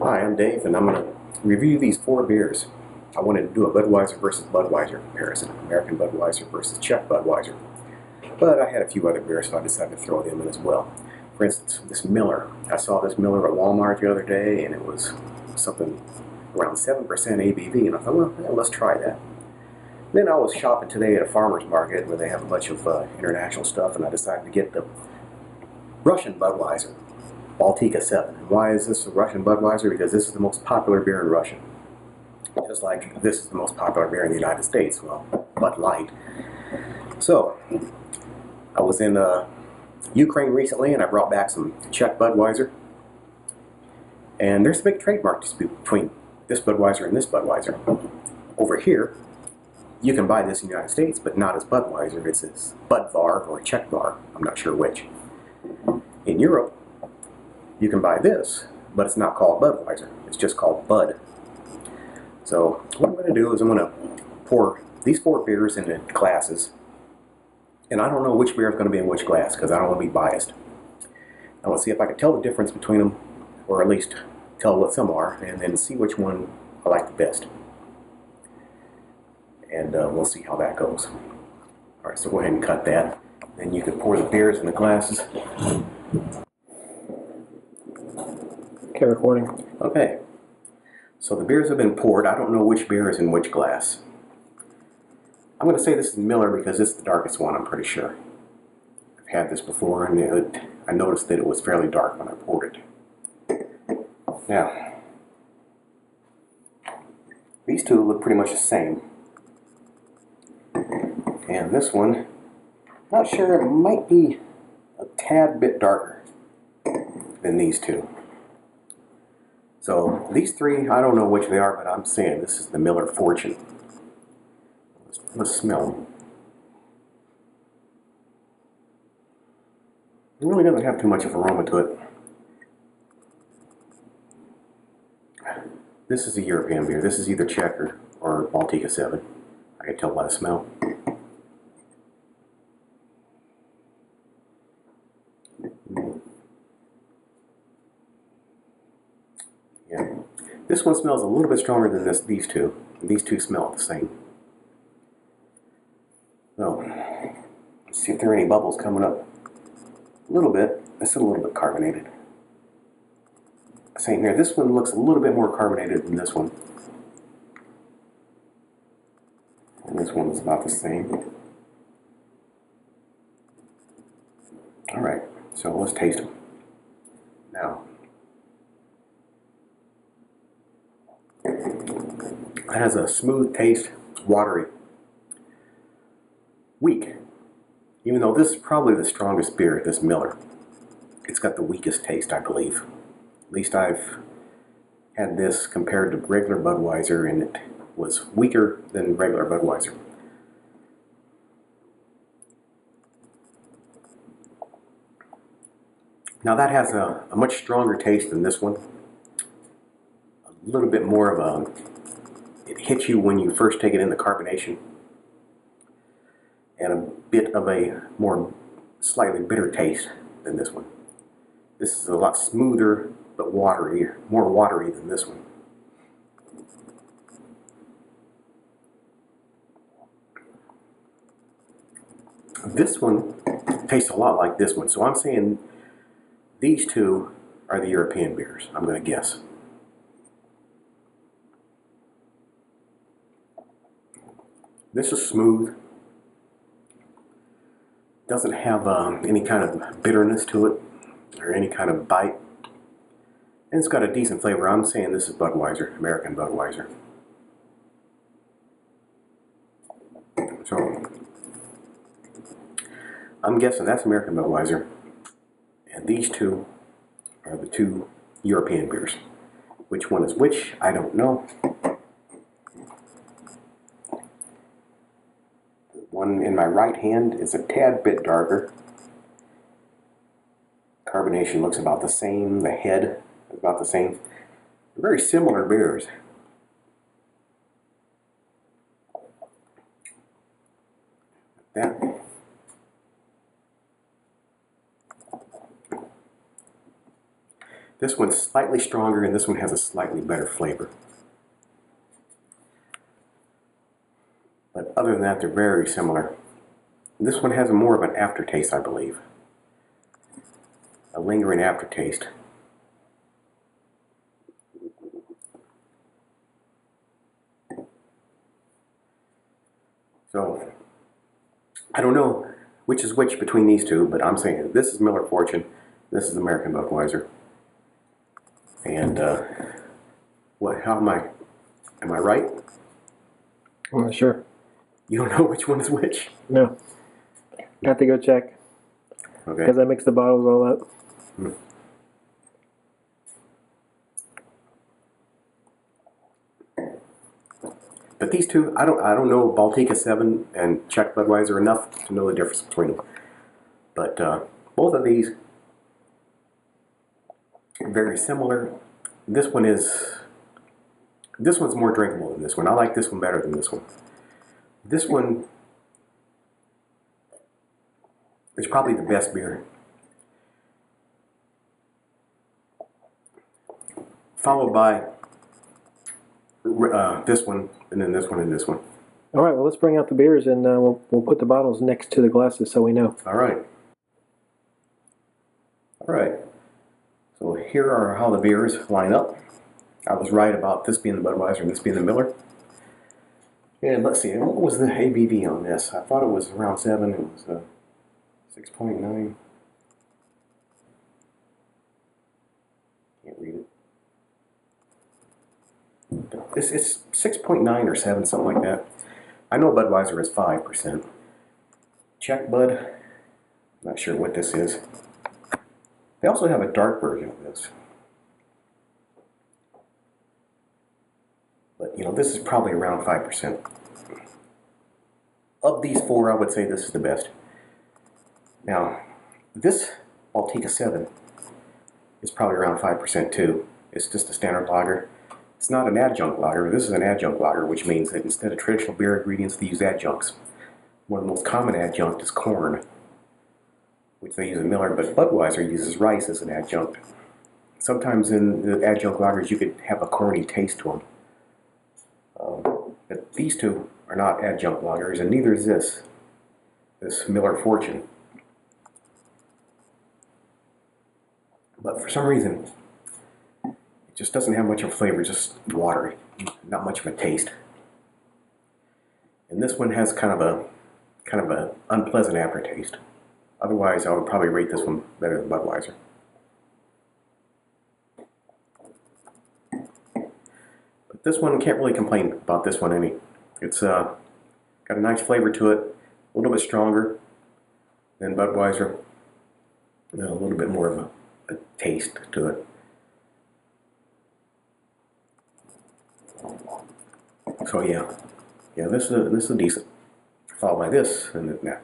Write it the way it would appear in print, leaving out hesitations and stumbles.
Hi, I'm Dave, and I'm going to review these 4 beers. I wanted to do a Budweiser versus Budweiser comparison, American Budweiser versus Czech Budweiser. But I had a few other beers, so I decided to throw them in as well. For instance, this Miller. I saw this Miller at Walmart the other day, and it was something around 7% ABV, and I thought, well, let's try that. Then I was shopping today at a farmer's market where they have a bunch of international stuff, and I decided to get the Russian Budweiser. Baltika 7. And why is this a Russian Budweiser? Because this is the most popular beer in Russia. Just like this is the most popular beer in the United States. Well, Bud Light. So, I was in Ukraine recently and I brought back some Czech Budweiser. And there's a big trademark dispute between this Budweiser and this Budweiser. Over here, you can buy this in the United States, but not as Budweiser. It's as Budvar or Czechvar. I'm not sure which. In Europe, you can buy this, but it's not called Budweiser. It's just called Bud. So what I'm going to do is I'm going to pour these 4 beers into glasses. And I don't know which beer is going to be in which glass because I don't want to be biased. I want to see if I can tell the difference between them, or at least tell what some are, and then see which one I like the best. And we'll see how that goes. Alright, so go ahead and cut that. Then you can pour the beers in the glasses. Okay, recording. Okay, so the beers have been poured. I don't know which beer is in which glass. I'm going to say this is Miller because it's the darkest one, I'm pretty sure. I've had this before and I noticed that it was fairly dark when I poured it. Now, these two look pretty much the same. And this one, not sure, it might be a tad bit darker than these two. So these 3, I don't know which they are, but I'm saying this is the Miller Fortune. Let's smell them. It really doesn't have too much of aroma to it. This is a European beer. This is either Czech or Baltika 7. I can tell by the smell. Yeah. This one smells a little bit stronger than these two. These two smell the same. So, let's see if there are any bubbles coming up. A little bit. It's a little bit carbonated. Same here. This one looks a little bit more carbonated than this one. And this one is about the same. Alright, so let's taste them. Now, it has a smooth taste, watery, weak. Even though this is probably the strongest beer, this Miller. It's got the weakest taste, I believe. At least I've had this compared to regular Budweiser, and it was weaker than regular Budweiser. Now that has a much stronger taste than this one. A little bit more of a, it hits you when you first take it in the carbonation. And a bit of a more slightly bitter taste than this one. This is a lot smoother but watery, more watery than this one. This one tastes a lot like this one, so I'm saying these two are the European beers, I'm going to guess. This is smooth. Doesn't have any kind of bitterness to it or any kind of bite. And it's got a decent flavor. I'm saying this is Budweiser, American Budweiser. So, I'm guessing that's American Budweiser. And these two are the 2 European beers. Which one is which, I don't know. The one in my right hand is a tad bit darker. Carbonation looks about the same. The head is about the same. They're very similar beers. That. This one's slightly stronger, and this one has a slightly better flavor. But other than that, they're very similar. This one has more of an aftertaste, I believe. A lingering aftertaste. So, I don't know which is which between these two, but I'm saying this is Miller Fortune, this is American Budweiser. And, how am I right? I'm not sure. You don't know which one is which? No. Have to go check. Okay. Because I mixed the bottles all up. But these two, I don't know Baltika 7 and Czech Budweiser enough to know the difference between them. But both of these are very similar. This one's more drinkable than this one. I like this one better than this one. This one is probably the best beer. Followed by this one, and then this one, and this one. All right, well, let's bring out the beers, and we'll put the bottles next to the glasses so we know. All right. All right. So here are how the beers line up. I was right about this being the Budweiser and this being the Miller. And let's see, what was the ABV on this? I thought it was around 7. It was 6.9. Can't read it. It's 6.9 or 7, something like that. I know Budweiser is 5%. Czech Bud, not sure what this is. They also have a dark version of this. But, this is probably around 5%. Of these four, I would say this is the best. Now, this Baltika 7 is probably around 5% too. It's just a standard lager. It's not an adjunct lager. This is an adjunct lager, which means that instead of traditional beer ingredients, they use adjuncts. One of the most common adjunct is corn, which they use in Miller, but Budweiser uses rice as an adjunct. Sometimes in the adjunct lagers, you could have a corny taste to them. But these two are not adjunct lagers, and neither is this Miller Fortune. But for some reason, it just doesn't have much of a flavor, just watery, not much of a taste. And this one has kind of a unpleasant aftertaste. Otherwise, I would probably rate this one better than Budweiser. But this one, can't really complain about this one any. It's got a nice flavor to it, a little bit stronger than Budweiser, and a little bit more of a taste to it. So yeah, this is decent. Followed by this, and that.